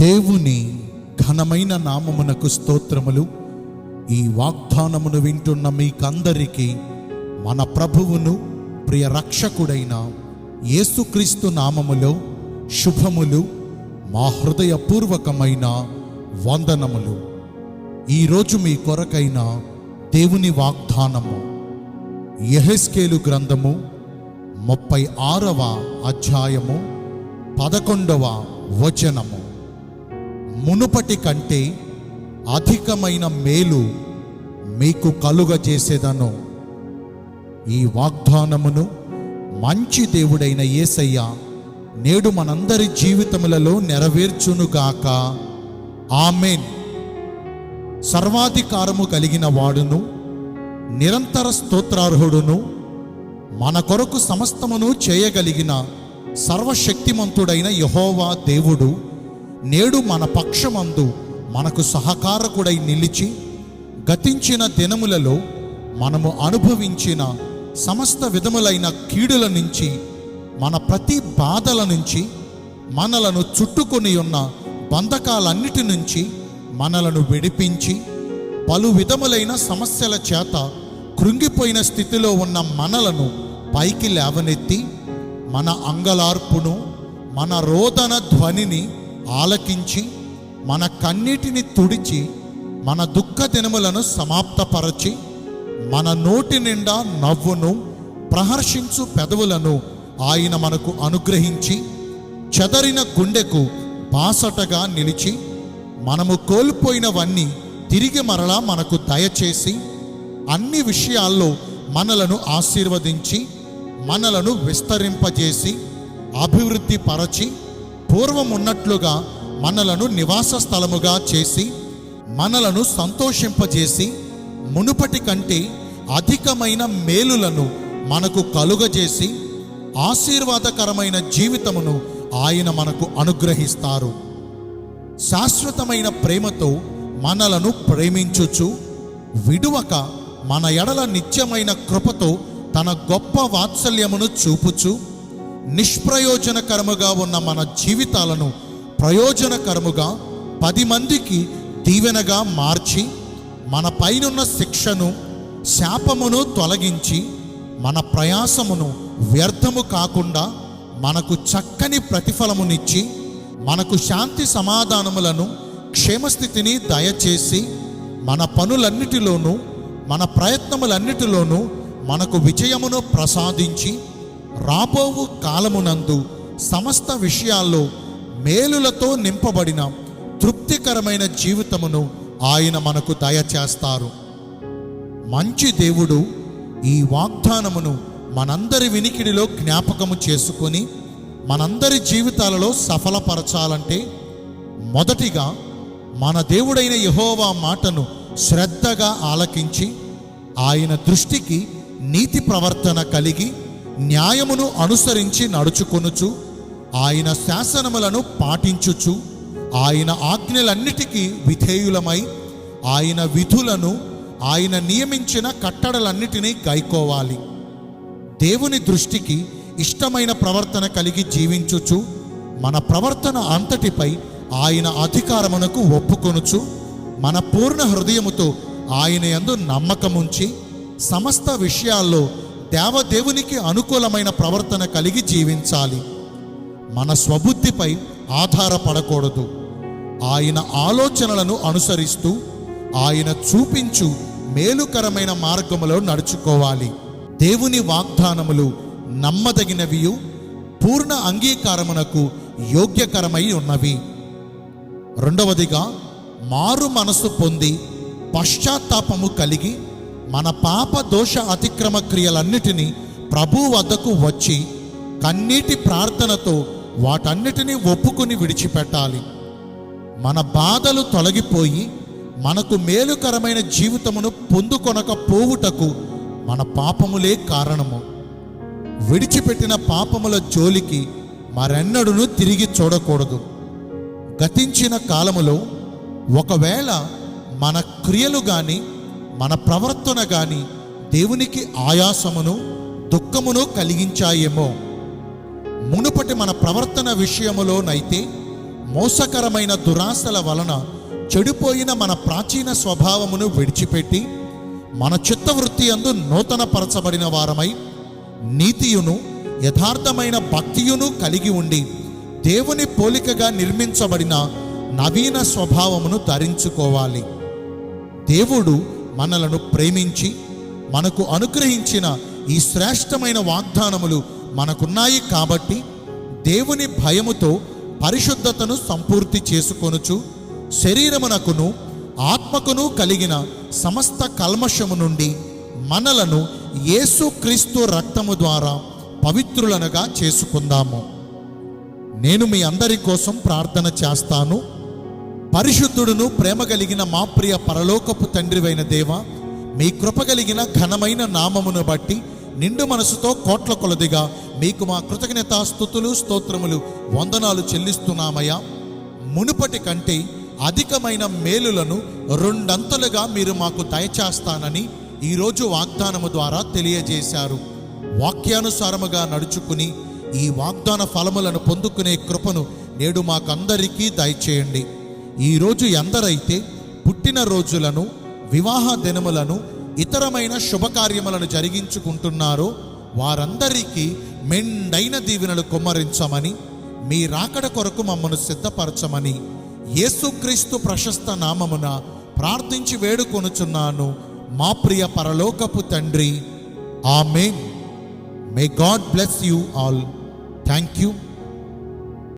దేవుని ఘనమైన నామమునకు స్తోత్రములు. ఈ వాగ్దానమును వింటున్న మీకందరికీ మన ప్రభువును ప్రియ రక్షకుడైన యేసుక్రీస్తు నామములో శుభములు, మా హృదయపూర్వకమైన వందనములు. ఈరోజు మీ కొరకైన దేవుని వాగ్దానము యెహెజ్కేలు గ్రంథము 36వ అధ్యాయము 11వ వచనము. మునుపటి కంటే అధికమైన మేలు మీకు కలుగజేసేదను. ఈ వాగ్దానమును మంచి దేవుడైన యేసయ్య నేడు మనందరి జీవితములలో నెరవేర్చునుగాక. ఆమేన్. సర్వాధికారము కలిగిన వాడును, నిరంతర స్తోత్రార్హుడును, మన కొరకు సమస్తమును చేయగలిగిన సర్వశక్తిమంతుడైన యెహోవా దేవుడు నేడు మన పక్షమందు మనకు సహకారకుడై నిలిచి, గతించిన దినములలో మనము అనుభవించిన సమస్త విధములైన కీడుల నుంచి, మన ప్రతి బాధల నుంచి, మనలను చుట్టుకొని ఉన్న బంధకాలన్నిటి నుంచి మనలను విడిపించి, పలు విధములైన సమస్యల చేత కృంగిపోయిన స్థితిలో ఉన్న మనలను పైకి లేవనెత్తి, మన అంగలార్పును, మన రోదన ధ్వనిని ఆలకించి, మన కన్నీటిని తుడిచి, మన దుఃఖ దినములను సమాప్తపరచి, మన నోటి నిండా నవ్వును, ప్రహర్షించు పెదవులను ఆయన మనకు అనుగ్రహించి, చెదరిన గుండెకు బాసటగా నిలిచి, మనము కోల్పోయినవన్నీ తిరిగి మరలా మనకు దయచేసి, అన్ని విషయాల్లో మనలను ఆశీర్వదించి, మనలను విస్తరింపజేసి, అభివృద్ధి పరచి, పూర్వం ఉన్నట్లుగా మనలను నివాస స్థలముగా చేసి, మనలను సంతోషింపజేసి, మునుపటి కంటే అధికమైన మేలులను మనకు కలుగజేసి, ఆశీర్వాదకరమైన జీవితమును ఆయన మనకు అనుగ్రహిస్తారు. శాశ్వతమైన ప్రేమతో మనలను ప్రేమించుచు, విడువక మన ఎడల నిత్యమైన కృపతో తన గొప్ప వాత్సల్యమును చూపుచు, నిష్ప్రయోజనకరముగా ఉన్న మన జీవితాలను ప్రయోజనకరముగా 10 మందికి దీవెనగా మార్చి, మన పైనున్న శిక్షను, శాపమును తొలగించి, మన ప్రయాసమును వ్యర్థము కాకుండా మనకు చక్కని ప్రతిఫలమునిచ్చి, మనకు శాంతి సమాధానములను, క్షేమస్థితిని దయచేసి, మన పనులన్నిటిలోనూ, మన ప్రయత్నములన్నిటిలోనూ మనకు విజయమును ప్రసాదించి, రాబోవు కాలమునందు సమస్త విషయాల్లో మేలులతో నింపబడిన తృప్తికరమైన జీవితమును ఆయన మనకు దయచేస్తారు. మంచి దేవుడు ఈ వాగ్దానమును మనందరి వినికిడిలో జ్ఞాపకము చేసుకొని మనందరి జీవితాలలో సఫలపరచాలంటే, మొదటిగా మన దేవుడైన యెహోవా మాటను శ్రద్ధగా ఆలకించి, ఆయన దృష్టికి నీతి ప్రవర్తన కలిగి, న్యాయమును అనుసరించి నడుచుకొనుచు, ఆయన శాసనములను పాటించుచు, ఆయన ఆజ్ఞలన్నిటికీ విధేయులమై, ఆయన విధులను, ఆయన నియమించిన కట్టడలన్నిటినీ గైకోవాలి. దేవుని దృష్టికి ఇష్టమైన ప్రవర్తన కలిగి జీవించుచు, మన ప్రవర్తన అంతటిపై ఆయన అధికారమునకు ఒప్పుకొనుచు, మన పూర్ణ హృదయముతో ఆయన యందు నమ్మకముంచి, సమస్త విషయాల్లో దేవదేవునికి అనుకూలమైన ప్రవర్తన కలిగి జీవించాలి. మన స్వబుద్ధిపై ఆధారపడకూడదు. ఆయన ఆలోచనలను అనుసరిస్తూ, ఆయన చూపించు మేలుకరమైన మార్గములో నడుచుకోవాలి. దేవుని వాగ్దానములు నమ్మదగినవియు, పూర్ణ అంగీకారమునకు యోగ్యకరమై ఉన్నవి. రెండవదిగా, మారు మనసు పొంది పశ్చాత్తాపము కలిగి, మన పాప దోష అతిక్రమ క్రియలన్నిటినీ ప్రభు వద్దకు వచ్చి, కన్నీటి ప్రార్థనతో వాటన్నిటినీ ఒప్పుకొని విడిచిపెట్టాలి. మన బాధలు తొలగిపోయి, మనకు మేలుకరమైన జీవితమును పొందుకొనకపోవుటకు మన పాపములే కారణము. విడిచిపెట్టిన పాపముల జోలికి మరెన్నడూను తిరిగి చూడకూడదు. గతించిన కాలములో ఒకవేళ మన క్రియలు గాని, మన ప్రవర్తన గాని దేవునికి ఆయాసమును, దుఃఖమును కలిగించాయేమో. మునుపటి మన ప్రవర్తన విషయములోనైతే మోసకరమైన దురాశల వలన చెడిపోయిన మన ప్రాచీన స్వభావమును విడిచిపెట్టి మన చిత్తవృత్తి యందు నూతన పరచబడిన వారమై నీతియును యథార్థమైన భక్తియును కలిగి ఉండి దేవుని పోలికగా నిర్మించబడిన నవీన స్వభావమును ధరించుకోవాలి. దేవుడు మనలను ప్రేమించి మనకు అనుగ్రహించిన ఈ శ్రేష్టమైన వాగ్దానములు మనకున్నాయి కాబట్టి దేవుని భయముతో పరిశుద్ధతను సంపూర్తి చేసుకొనుచు శరీరమునకును ఆత్మకును కలిగిన సమస్త కల్మషము నుండి మనలను యేసుక్రీస్తు రక్తము ద్వారా పవిత్రులనుగా చేసుకుందాము. నేను మీ అందరి కోసం ప్రార్థన చేస్తాను. పరిశుద్ధుడును ప్రేమ కలిగిన మా ప్రియ పరలోకపు తండ్రివైన దేవ, మీ కృప కలిగిన ఘనమైన నామమును బట్టి నిండు మనసుతో కోట్ల కొలదిగా మీకు మా కృతజ్ఞతా స్తుతులు స్తోత్రములు వందనాలు చెల్లిస్తున్నామయ్యా. మునుపటి కంటే అధికమైన మేలులను రెండంతలుగా మీరు మాకు దయచేస్తానని ఈరోజు వాగ్దానము ద్వారా తెలియజేశారు. వాక్యానుసారముగా నడుచుకుని ఈ వాగ్దాన ఫలములను పొందుకునే కృపను నేడు మాకందరికీ దయచేయండి. ఈరోజు ఎందరైతే పుట్టిన రోజులను, వివాహ దినములను, ఇతరమైన శుభకార్యములను జరిగించుకుంటున్నారో వారందరికీ మెండైన దీవెనలు కుమ్మరించమని, మీ రాకడ కొరకు మమ్మను సిద్ధపరచమని యేసుక్రీస్తు ప్రశస్త నామమున ప్రార్థించి వేడుకొనుచున్నాను మా ప్రియ పరలోకపు తండ్రి. ఆమేన్. May God bless you all. Thank you.